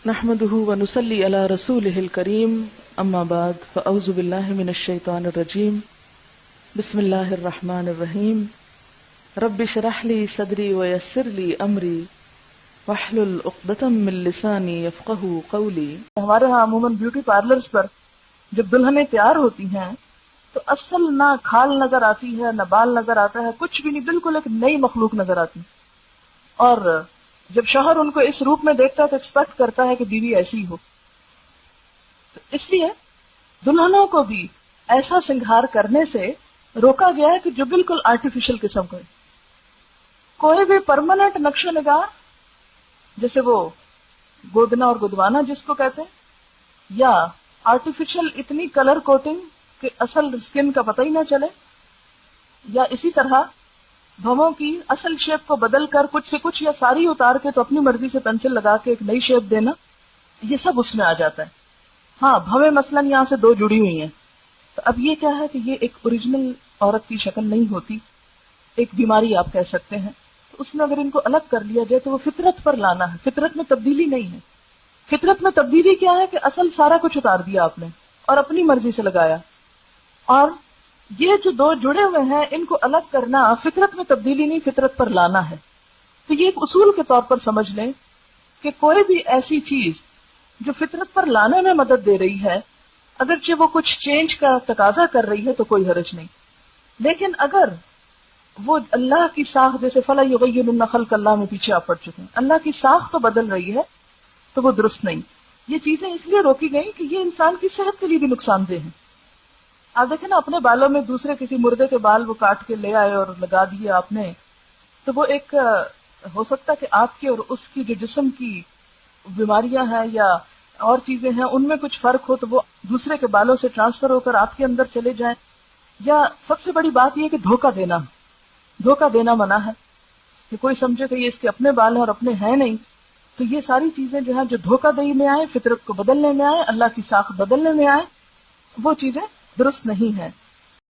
نحمده ونصلي على رسوله الكريم اما بعد فاعوذ بالله من الشيطان الرجيم بسم الله الرحمن الرحيم رب اشرح لي صدري ويسر لي امري واحلل عقدة من لساني يفقهوا قولي. ہمارے ہاں عموماً بیوٹی پارلرز پر جب دلہنیں تیار ہوتی ہیں تو اصل نہ کھال نظر آتی ہے نہ بال نظر آتا ہے، کچھ بھی نہیں، بالکل ایک نئی مخلوق نظر آتی. اور جب شوہر ان کو اس روپ میں دیکھتا ہے تو ایکسپیکٹ کرتا ہے کہ بیوی ایسی ہو. تو اس لیے دلہنوں کو بھی ایسا سنگھار کرنے سے روکا گیا ہے کہ جو بالکل آرٹیفیشل قسم کا ہے. کوئی بھی پرماننٹ نقش و نگار جیسے وہ گودنا اور گدوانا جس کو کہتے ہیں، یا آرٹیفیشل اتنی کلر کوٹنگ کہ اصل اسکن کا پتہ ہی نہ چلے، یا اسی طرح بھووں کی اصل شیپ کو بدل کر کچھ سے کچھ یا ساری اتار کے تو اپنی مرضی سے پینسل لگا کے ایک نئی شیپ دینا، یہ سب اس میں آ جاتا ہے. ہاں بھویں مثلاً یہاں سے دو جڑی ہوئی ہیں تو اب یہ کیا ہے کہ یہ ایک اوریجنل عورت کی شکل نہیں ہوتی، ایک بیماری آپ کہہ سکتے ہیں. تو اس میں اگر ان کو الگ کر لیا جائے تو وہ فطرت پر لانا ہے، فطرت میں تبدیلی نہیں ہے. فطرت میں تبدیلی کیا ہے کہ اصل سارا کچھ اتار دیا آپ نے اور اپنی مرضی سے لگایا. اور یہ جو دو جڑے ہوئے ہیں ان کو الگ کرنا فطرت میں تبدیلی نہیں، فطرت پر لانا ہے. تو یہ ایک اصول کے طور پر سمجھ لیں کہ کوئی بھی ایسی چیز جو فطرت پر لانے میں مدد دے رہی ہے، اگرچہ وہ کچھ چینج کا تقاضا کر رہی ہے تو کوئی حرج نہیں، لیکن اگر وہ اللہ کی ساخت جیسے فَلَا يُغَيِّرُنَّ خَلْقَ اللَّهِ میں پیچھے آپ پڑ چکے ہیں، اللہ کی ساخت تو بدل رہی ہے تو وہ درست نہیں. یہ چیزیں اس لیے روکی گئی کہ یہ انسان کی صحت کے لیے بھی نقصان دہ ہیں. آپ دیکھیں نا اپنے بالوں میں دوسرے کسی مردے کے بال وہ کاٹ کے لے آئے اور لگا دیے آپ نے، تو وہ ایک ہو سکتا کہ آپ کے اور اس کی جو جسم کی بیماریاں ہیں یا اور چیزیں ہیں ان میں کچھ فرق ہو تو وہ دوسرے کے بالوں سے ٹرانسفر ہو کر آپ کے اندر چلے جائیں. یا سب سے بڑی بات یہ کہ دھوکہ دینا منع ہے کہ کوئی سمجھے کہ یہ اس کے اپنے بال ہیں اور اپنے ہیں نہیں. تو یہ ساری چیزیں جو ہیں جو دھوکہ دہی میں آئے، فطرت کو بدلنے میں آئے، اللہ کی ساخت بدلنے میں آئے، وہ چیزیں درست نہیں ہیں.